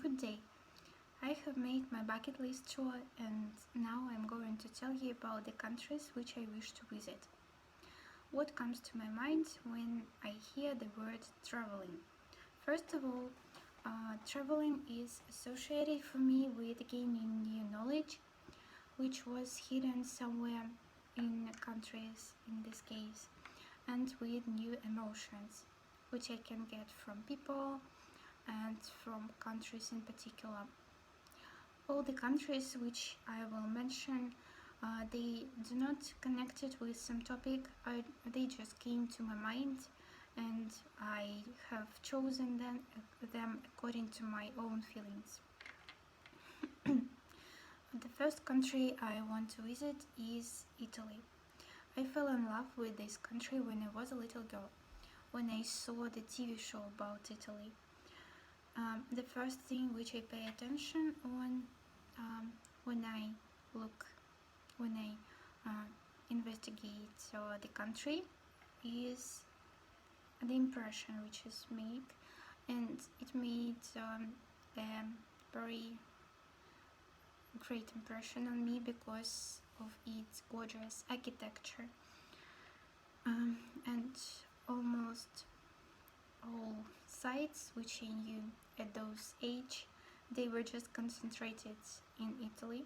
Good day. I have made my bucket list tour and now I'm going to tell you about the countries which I wish to visit. What comes to my mind when I hear the word traveling? First of all, traveling is associated for me with gaining new knowledge, which was hidden somewhere in countries in this case, and with new emotions, which I can get from people and from countries in particular. All the countries which I will mention, they do not connect it with some topic. They just came to my mind, and I have chosen them according to my own feelings. The first country I want to visit is Italy. I fell in love with this country when I was a little girl, when I saw the TV show about Italy. The first thing which I pay attention on when I look, when I investigate the country, is the impression which is made, and it made a very great impression on me because of its gorgeous architecture, and almost all sites which I knew at those age, they were just concentrated in Italy.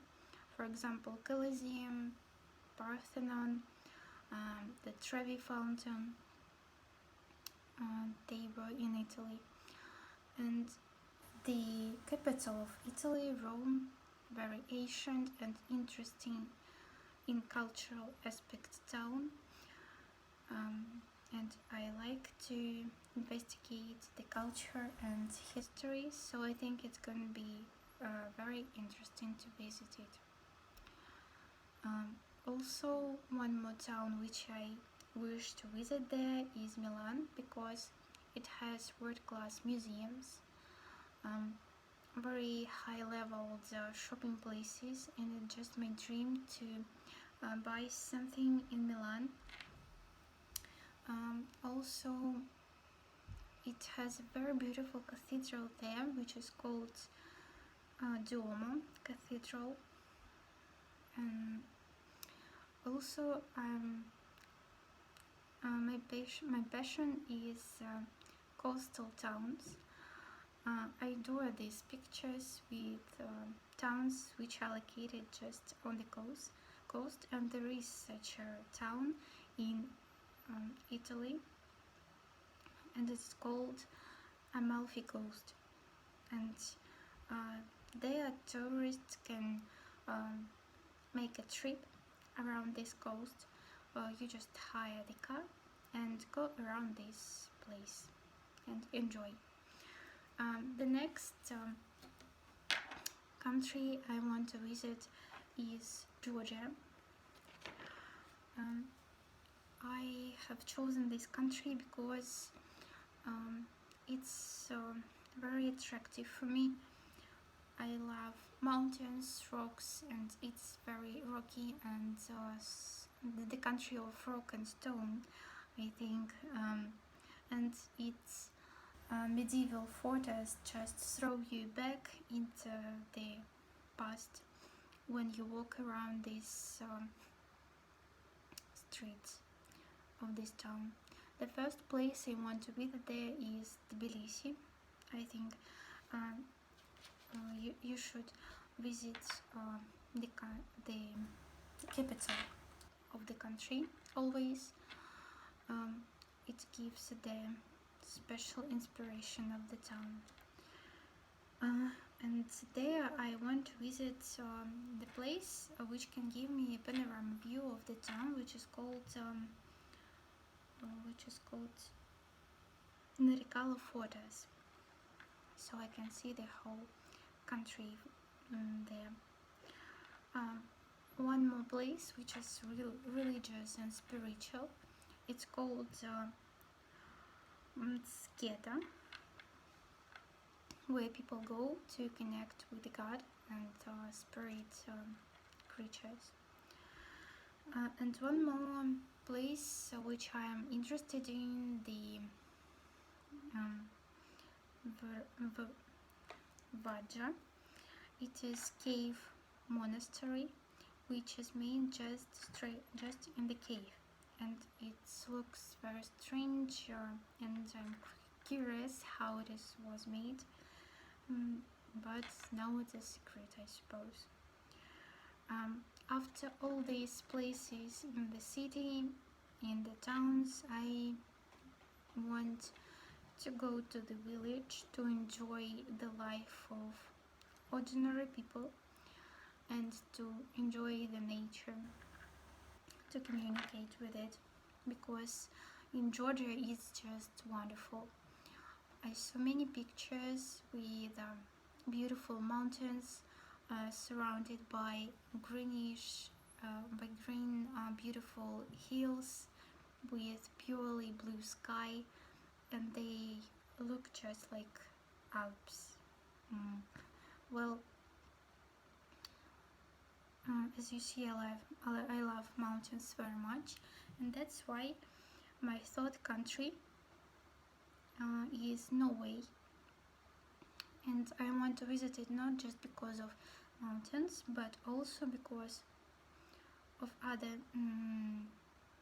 For example, Colosseum, Parthenon, the Trevi Fountain, they were in Italy. And the capital of Italy, Rome, very ancient and interesting in cultural aspect town. And I like to investigate the culture and history, so I think it's going to be very interesting to visit it. Also, one more town which I wish to visit there is Milan, because it has world-class museums, very high-level shopping places, and it's just my dream to buy something in Milan. Also, it has a very beautiful cathedral there, which is called Duomo Cathedral. And also, my passion is coastal towns. I adore these pictures with towns which are located just on the coast, and there is such a town in Italy, and it's called Amalfi Coast. And there tourists can make a trip around this coast. You just hire the car and go around this place and enjoy. The next country I want to visit is Georgia. I have chosen this country because it's very attractive for me. I love mountains, rocks, and it's very rocky, and the country of rock and stone, I think, and its medieval fortress just throw you back into the past when you walk around these streets of this town. The first place I want to visit there is Tbilisi. I think you should visit the capital of the country always. It gives the special inspiration of the town. And there I want to visit the place which can give me a panorama view of the town, which is called Narikala Fortress, so I can see the whole country there. One more place which is religious and spiritual, it's called Mtskheta, where people go to connect with God and spirit creatures. And one more place which I am interested in, the Vaja. It is cave monastery which is made just in the cave, and it looks very strange, and I'm curious how was made. But now it's a secret, I suppose. After all these places in the city, in the towns, I want to go to the village to enjoy the life of ordinary people and to enjoy the nature, to communicate with it, because in Georgia it's just wonderful. I saw many pictures with beautiful mountains surrounded by greenish, green, beautiful hills with purely blue sky, and they look just like Alps. Well, as you see, I love mountains very much, and that's why my third country is Norway. And I want to visit it not just because of mountains, but also because of other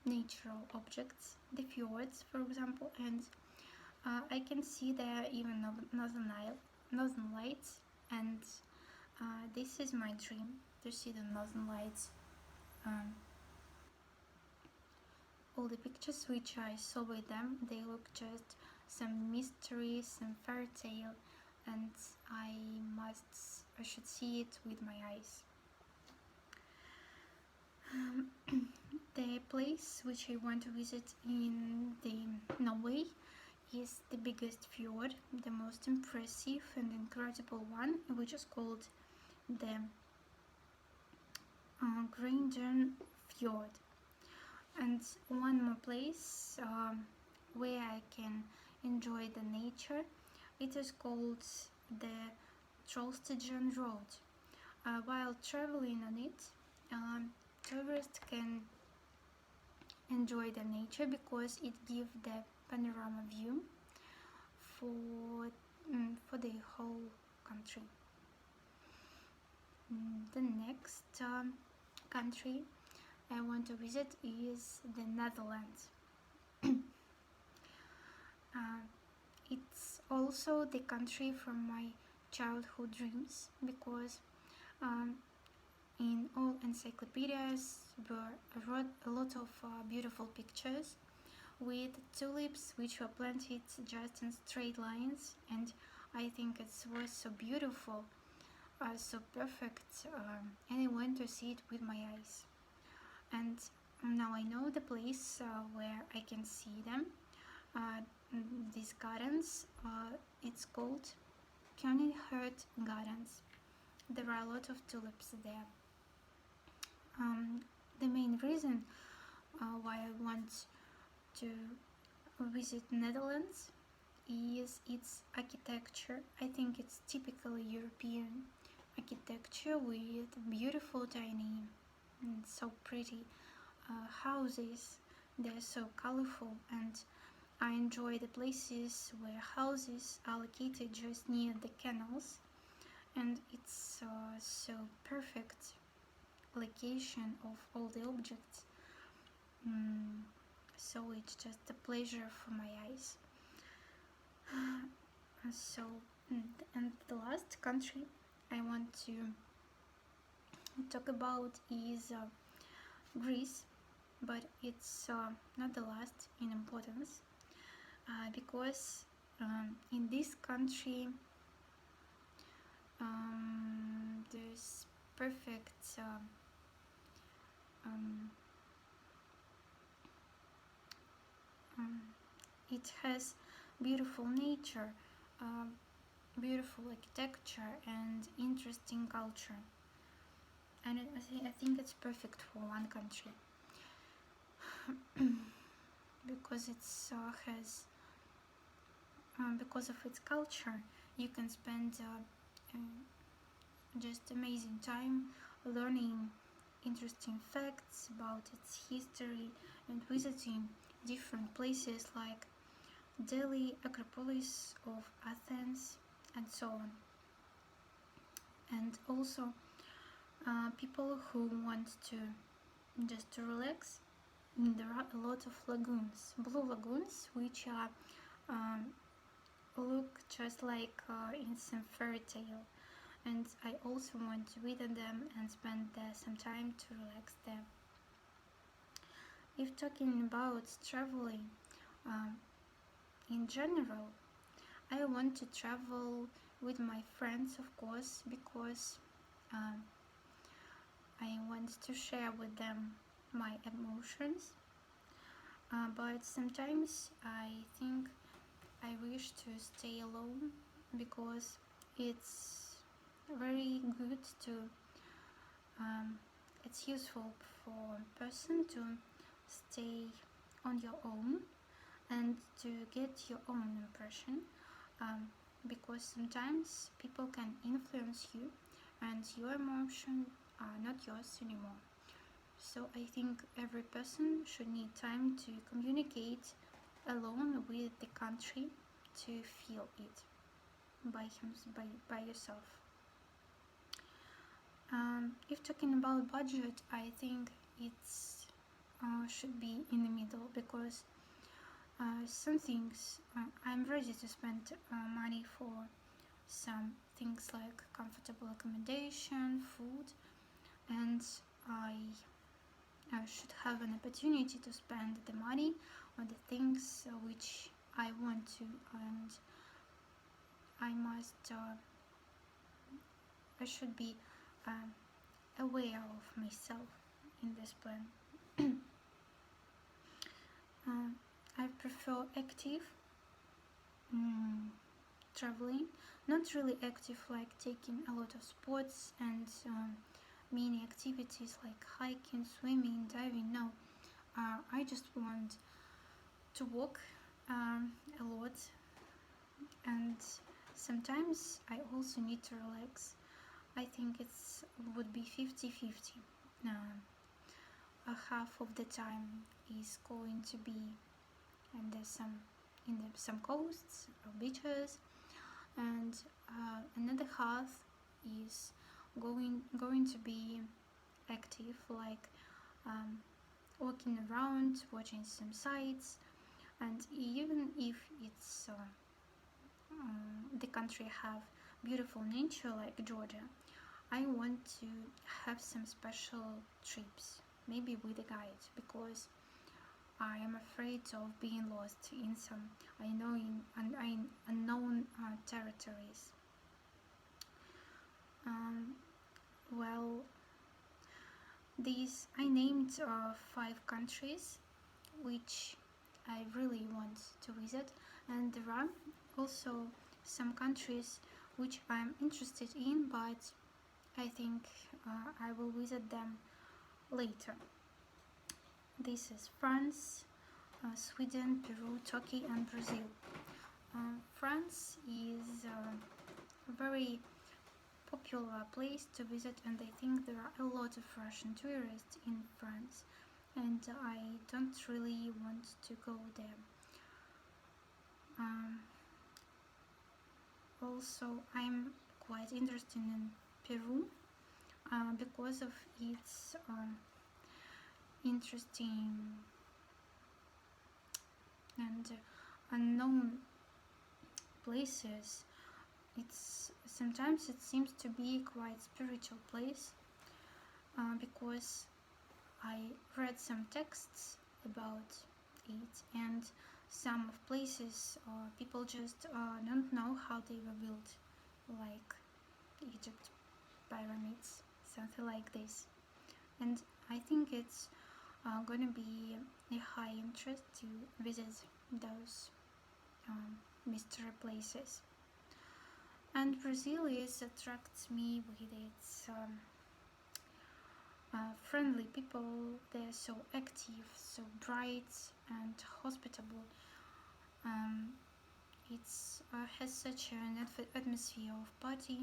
natural objects, the fjords, for example, and I can see there even northern lights, and this is my dream, to see the northern lights. All the pictures which I saw with them, they look just some mystery, some fairy tale, and I should see it with my eyes. The place which I want to visit in the Norway is the biggest fjord, the most impressive and incredible one, which is called the Grindern Fjord. And one more place where I can enjoy the nature, it is called the Trollstigen Road. While traveling on it, tourists can enjoy the nature because it gives the panorama view for the whole country. The next country I want to visit is the Netherlands. It's also the country from my childhood dreams, because in all encyclopedias were wrote a lot of beautiful pictures with tulips which were planted just in straight lines, and I think it was so beautiful, so perfect, and I want to see it with my eyes. And now I know the place where I can see them. These gardens, it's called Könighert Gardens. There are a lot of tulips there. The main reason why I want to visit Netherlands is its architecture. I think it's typically European architecture with beautiful, tiny, and so pretty houses. They're so colorful, and I enjoy the places where houses are located just near the canals, and it's so perfect location of all the objects. So it's just a pleasure for my eyes. And the last country I want to talk about is Greece, but it's not the last in importance, because in this country there's perfect it has beautiful nature, beautiful architecture, and interesting culture, and I think it's perfect for one country because it's has because of its culture. You can spend just amazing time learning interesting facts about its history and visiting different places like Delhi, Acropolis of Athens, and so on. And also people who want to just to relax. There are a lot of lagoons, blue lagoons, which are look just like in some fairy tale, and I also want to visit them and spend there some time to relax there. If talking about traveling um, in general, I want to travel with my friends, of course, because um, I want to share with them my emotions. But sometimes I think I wish to stay alone because it's very good to it's useful for a person to stay on your own and to get your own impression, um, because sometimes people can influence you and your emotions are not yours anymore. So I think every person should need time to communicate alone with the country, to feel it by yourself. If talking about budget, I think it's should be in the middle, because some things I'm ready to spend money for some things like comfortable accommodation, food, and I should have an opportunity to spend the money on the things which I want to, and I should be um, aware of myself in this plan. I prefer active traveling, not really active like taking a lot of sports and many activities like hiking, swimming, diving. No, I just want to walk a lot, and sometimes I also need to relax. I think it's would be 50-50. A half of the time is going to be and there's some coasts or beaches, and another half is going to be active, like um, walking around, watching some sights, and even if it's the country have beautiful nature like Georgia, I want to have some special trips, maybe with a guide, because I am afraid of being lost in some unknown territories. Um, well, these I named 5 countries which I really want to visit, and there are also some countries which I'm interested in, but I think I will visit them later. This is France, Sweden, Peru, Turkey, and Brazil. France is a very popular place to visit, and I think there are a lot of Russian tourists in France, and I don't really want to go there. Also, I'm quite interested in Peru because of its interesting and unknown places. It's sometimes it seems to be quite spiritual place, because I read some texts about it, and some of places people just don't know how they were built, like Egypt pyramids, something like this. And I think it's gonna be a high interest to visit those mystery places. And Brazil attracts me with its friendly people. They're so active, so bright, and hospitable. It has such an atmosphere of party,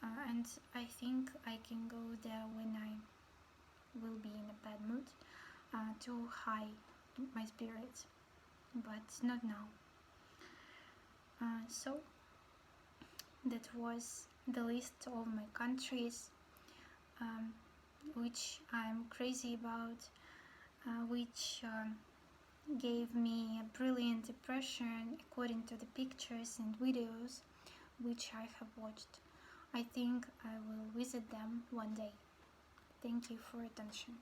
and I think I can go there when I will be in a bad mood to high my spirits, but not now. So that was the list of my countries, which I'm crazy about, which gave me a brilliant impression according to the pictures and videos which I have watched. I think I will visit them one day. Thank you for attention.